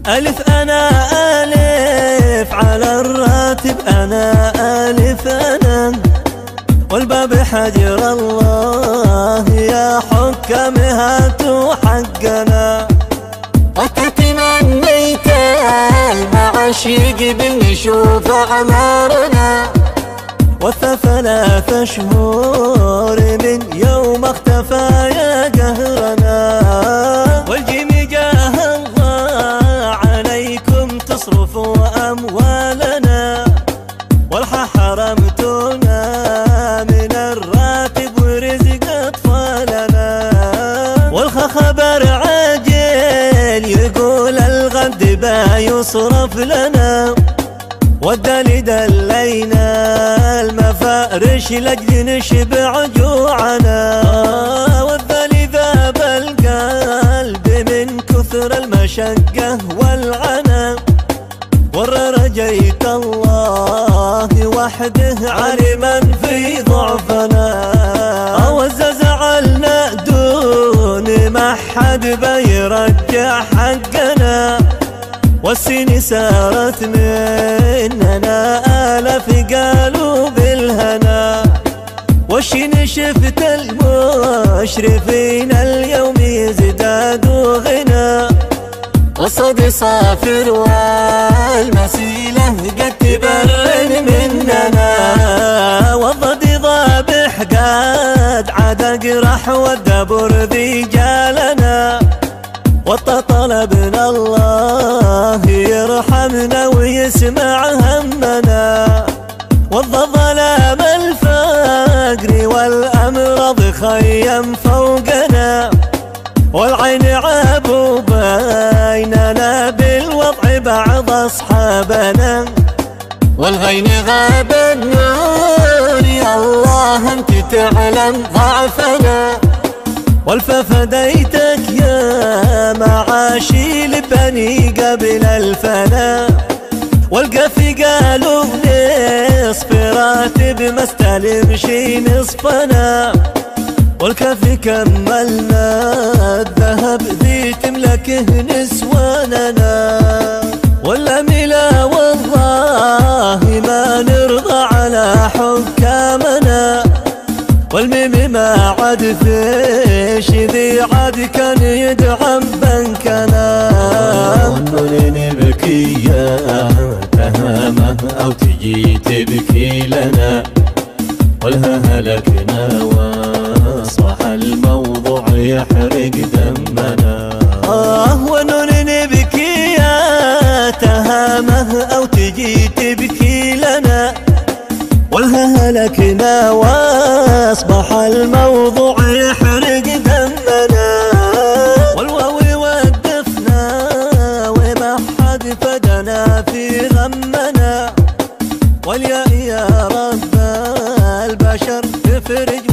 ألف أنا ألف على الراتب أنا ألف أنا، والباب حجر الله يا حكام هاتوا حقنا. وتتمنيت المعاشيق بنشوف أعمارنا، وثى 3 شهور من يوم اختفى يا قهرنا. والجيم جاه الله عليكم تصرفوا أموالنا، والحا حرمتونا من الراتب ورزق أطفالنا. والخا خبر عاجل يقول الغد با يصرف لنا، والدلي دلينا المفارش لجل نشبع جوعنا. والدلي ذاب القلب من كثر المشقة والعنا، ورجيت الله وحده عالما في ضعفنا. وزعلنا دون ما حد بيرجع حقنا، والسنين سارت مننا آلاف قالوا بالهنا. والشين شفت المشرفين اليوم يزدادوا غنى، والصد صافر والمسيلة قد تبرن مننا. والضد ضابح قد عاد اقرح والدبر ذي جالنا، طلبنا الله يرحمنا ويسمع همنا. والظلام الفقر والأمراض خيم فوقنا، والعين عابوا بيننا بالوضع بعض أصحابنا. والغين غاب النور يا الله أنت تعلم ضعفنا، والفا فديتك يا معاشي لبني قبل الفنا. والقفي قالوا نصف راتب ما استلمش نصفنا، والكفي كملنا الذهب ذي تملكه نسواننا. والأميلة والله ما نرضى على حكامنا، والميم ما عاد فيش ذي عاد كان يدعم بنكنا. والنون نبكي يا تهامه أو تجي تبكي لنا، والها هلكنا واصبح الموضوع يحرق دمنا. والنون نبكي يا تهامه أو تجي تبكي لنا، والها هلكنا واصبح الموضوع يحرق دمنا. والواو ودفنا وما حد فدنا في غمنا، والياء يا رب البشر تفرج